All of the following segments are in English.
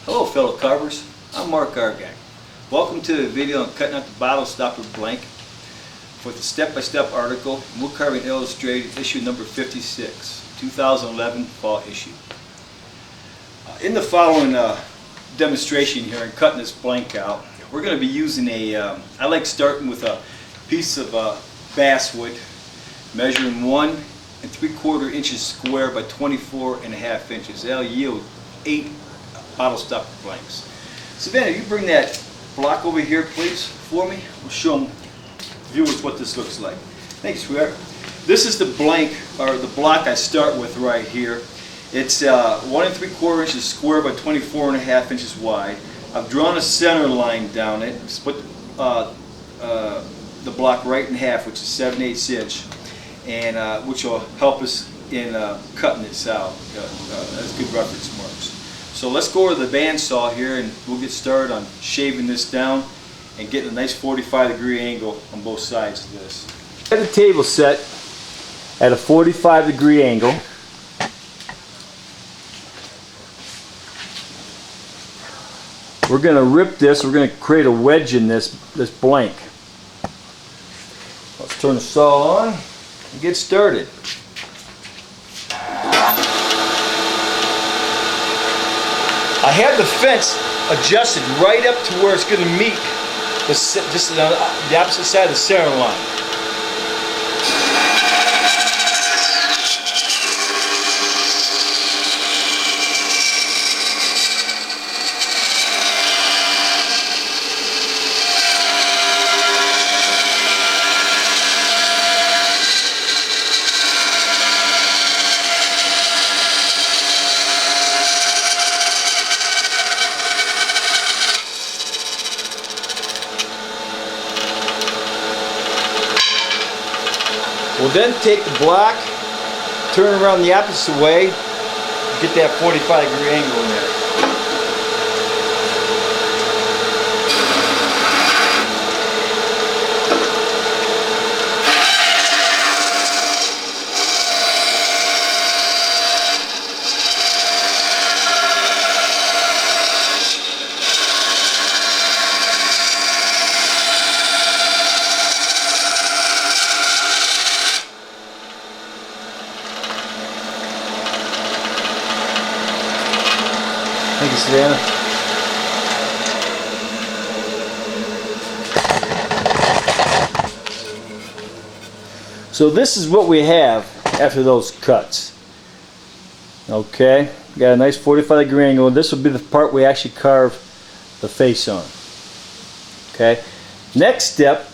Hello fellow carvers, I'm Mark Gargak. Welcome to the video on cutting out the bottle stopper blank for the step-by-step article Wood Carving Illustrated issue number 56, 2011 fall issue. In the following demonstration here and cutting this blank out, we're going to be using I like starting with a piece of basswood measuring 1 3/4 inches square by 24.5 inches. That'll yield 8 bottle stopper blanks. Savannah, you bring that block over here please for me. We'll show them viewers what this looks like. Thanks, sweetheart. This is the blank, or the block I start with right here. It's 1 3/4 inches square by 24.5 inches wide. I've drawn a center line down it, split the block right in half, which is 7/8 inch, and which will help us in cutting this out. That's good reference marks. So let's go over to the bandsaw here and we'll get started on shaving this down and getting a nice 45-degree angle on both sides of this. Get the table set at a 45-degree angle. We're going to rip this, we're going to create a wedge in this blank. Let's turn the saw on and get started. I have the fence adjusted right up to where it's going to meet just the opposite side of the center line. We'll then take the block, turn it around the opposite way, get that 45-degree angle in there. Thank you, Savannah. So this is what we have after those cuts. Okay, got a nice 45-degree angle, and this will be the part we actually carve the face on. Okay, next step,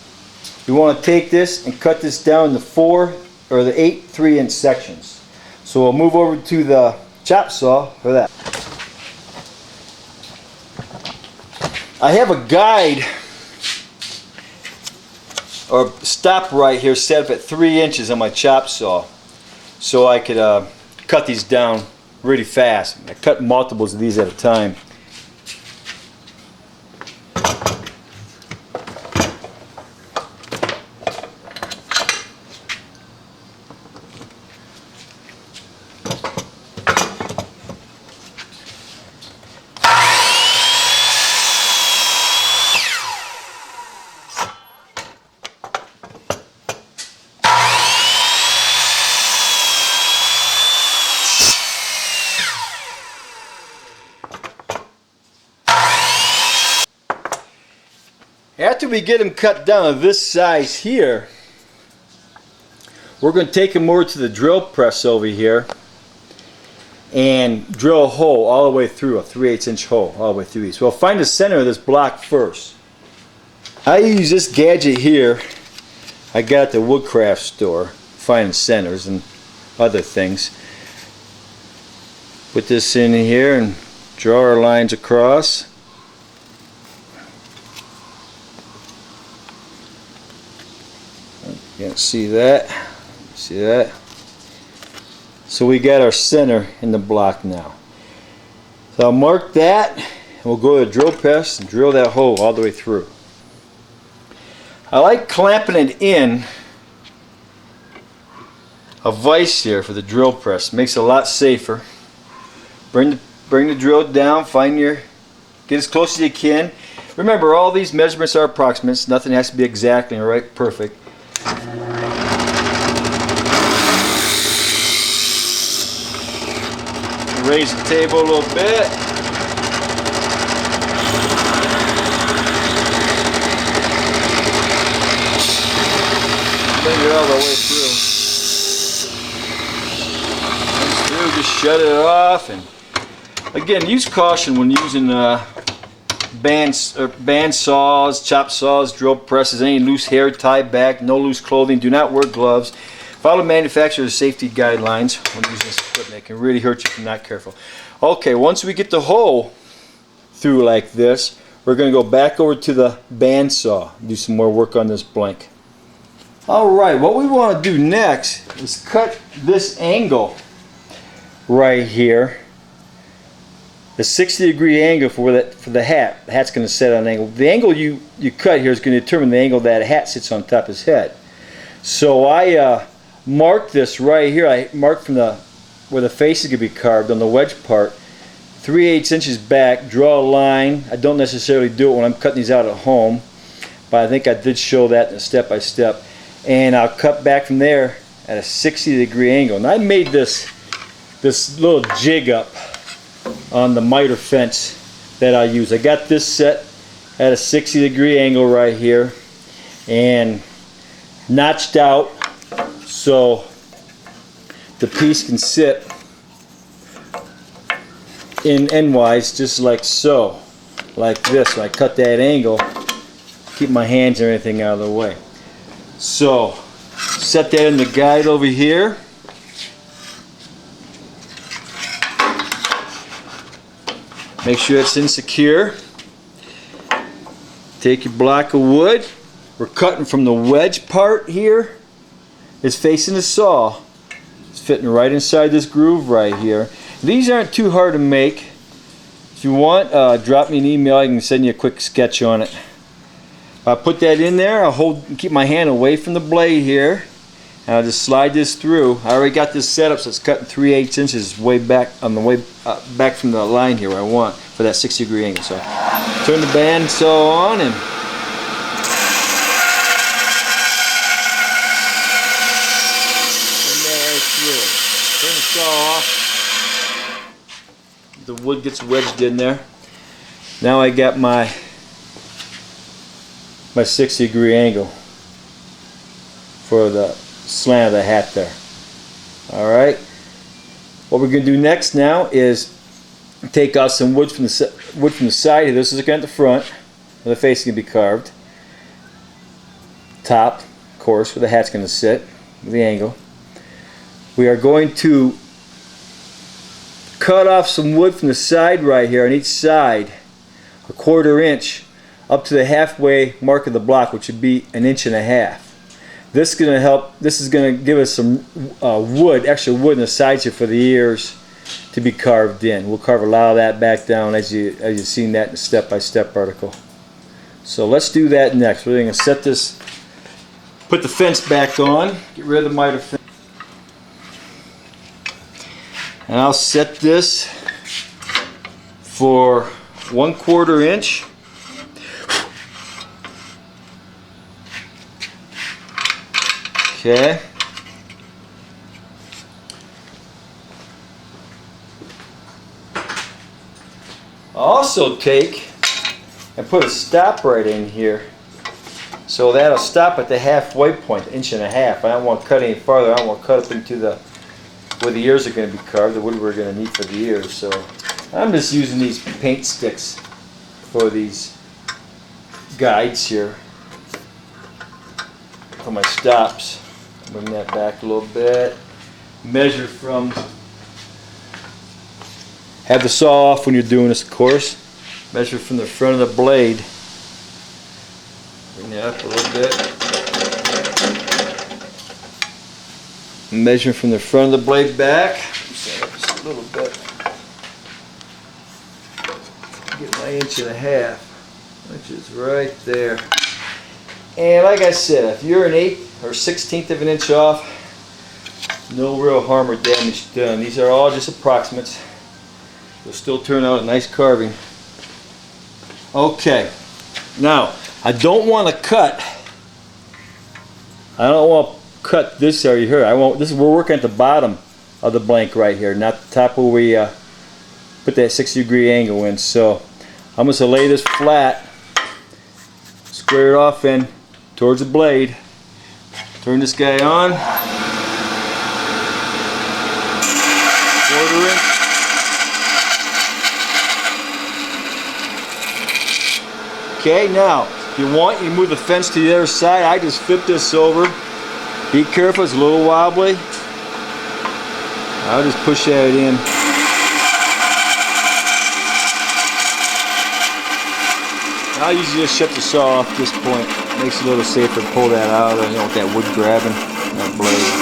we want to take this and cut this down into 8 3-inch sections. So we'll move over to the chop saw for that. I have a guide or stop right here set up at 3 inches on my chop saw, so I could cut these down really fast. I cut multiples of these at a time. After we get them cut down to this size here, we're going to take them over to the drill press over here and drill a hole all the way through, a 3/8 inch hole all the way through these. So we'll find the center of this block first. I use this gadget here I got at the woodcraft store, finding centers and other things. Put this in here and draw our lines across. You can't see that. See that? So we got our center in the block now. So I'll mark that, and we'll go to the drill press and drill that hole all the way through. I like clamping it in a vise here for the drill press. It makes it a lot safer. Bring the drill down, find your Get as close as you can. Remember, all these measurements are approximates. Nothing has to be exactly right, perfect. Raise the table a little bit. Bring it all the way through. Just shut it off. And again, use caution when using band saws, chop saws, drill presses, any loose hair, tie back, no loose clothing. Do not wear gloves. Follow manufacturer's safety guidelines when using this equipment. It can really hurt you if you're not careful. Okay, once we get the hole through like this, we're going to go back over to the bandsaw and do some more work on this blank. Alright, what we want to do next is cut this angle right here. The 60-degree angle for the hat. The hat's going to set on an angle. The angle you cut here is going to determine the angle that hat sits on top of his head. So I marked this right here. I marked from where the face is going to be carved on the wedge part, 3/8 inches back. Draw a line. I don't necessarily do it when I'm cutting these out at home, but I think I did show that in a step-by-step. And I'll cut back from there at a 60-degree angle. And I made this little jig up on the miter fence that I use. I got this set at a 60-degree angle right here and notched out so the piece can sit in endwise, just like so, like this. So I cut that angle, keep my hands and everything out of the way. So set that in the guide over here. Make sure it's insecure. Take your block of wood. We're cutting from the wedge part here. It's facing the saw. It's fitting right inside this groove right here. These aren't too hard to make. If you want, drop me an email. I can send you a quick sketch on it. I'll put that in there. I'll keep my hand away from the blade here. And I'll just slide this through. I already got this set up so it's cutting 3/8 inches way back on the way back from the line here where I want for that 60-degree angle. So turn the bandsaw on and turn the saw off. The wood gets wedged in there. Now I got my 60-degree angle for the slant of the hat there. Alright, what we're going to do next now is take out some wood from the side here. This is again at the front where the face is going to be carved. Top, of course, where the hat's going to sit with the angle. We are going to cut off some wood from the side right here on each side, 1/4 inch up to the halfway mark of the block, which would be 1.5 inches. This is going to help. This is going to give us some wood, extra wood in the sides here for the ears to be carved in. We'll carve a lot of that back down as you've seen that in the step-by-step article. So let's do that next. We're going to set this, put the fence back on, get rid of the miter fence. And I'll set this for 1/4 inch. Okay. I'll also take and put a stop right in here. So that'll stop at the halfway point, 1.5 inches. I don't want to cut any farther. I don't want to cut up into where the ears are going to be carved, the wood we're going to need for the ears. So I'm just using these paint sticks for these guides here for my stops. Bring that back a little bit. Measure from, have the saw off when you're doing this, of course. Measure from the front of the blade. Bring that up a little bit. Measure from the front of the blade back. Just a little bit. Get my 1.5 inches, which is right there. And like I said, if you're an 1/8 or 1/16 of an inch off, no real harm or damage done. These are all just approximates. They'll still turn out a nice carving. Okay, now I don't want to cut. I don't want to cut this area here. I won't. This is we're working at the bottom of the blank right here, not the top where we put that 60-degree angle in. So I'm going to lay this flat, square it off in towards the blade. Turn this guy on. 1/4 inch. Okay, now if you want, you move the fence to the other side. I just flip this over. Be careful, it's a little wobbly. I'll just push that in. I'll usually just shut the saw off at this point. Makes it a little safer to pull that out of there, you know, with that wood grabbing that blade.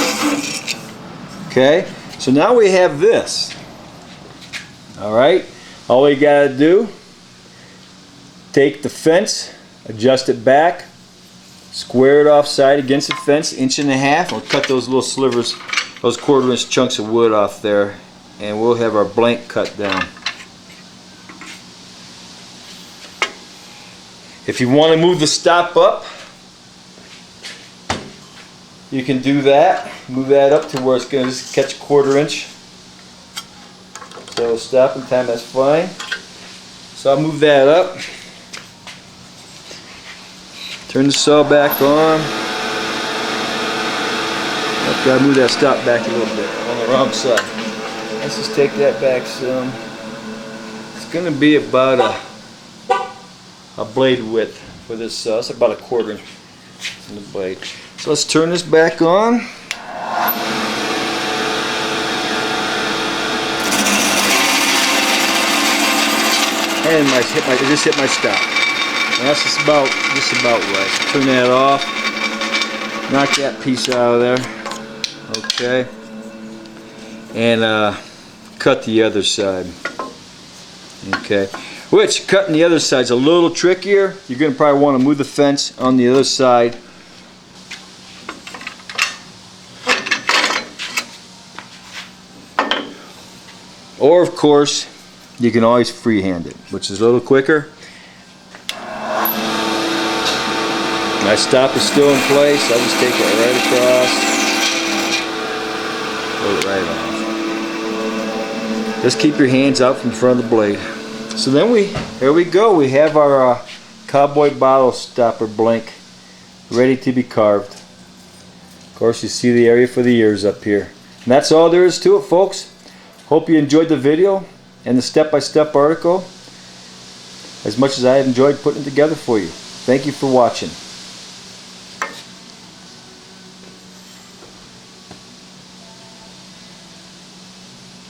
Okay, so now we have this. Alright, all we gotta do, take the fence, adjust it back, square it off side against the fence, 1.5 inches. We'll cut those little slivers, those 1/4 inch chunks of wood off there, and we'll have our blank cut down. If you want to move the stop up, you can do that. Move that up to where it's going to just catch 1/4 inch. So stopping time, that's fine. So I'll move that up. Turn the saw back on. I've got to move that stop back a little bit on the wrong side. Let's just take that back some. It's going to be about a blade width for this saw. It's about 1/4 inch in the blade. So let's turn this back on. And I just hit my stop. And that's just about right. Turn that off. Knock that piece out of there. Okay. And cut the other side. Okay. Which, cutting the other side is a little trickier. You're going to probably want to move the fence on the other side. Or, of course, you can always freehand it, which is a little quicker. My stop is still in place. I'll just take it right across. Pull it right off. Just keep your hands out from the front of the blade. So then here we go. We have our Cowboy bottle stopper blank ready to be carved. Of course, you see the area for the ears up here. And that's all there is to it, folks. Hope you enjoyed the video and the step-by-step article as much as I enjoyed putting it together for you. Thank you for watching.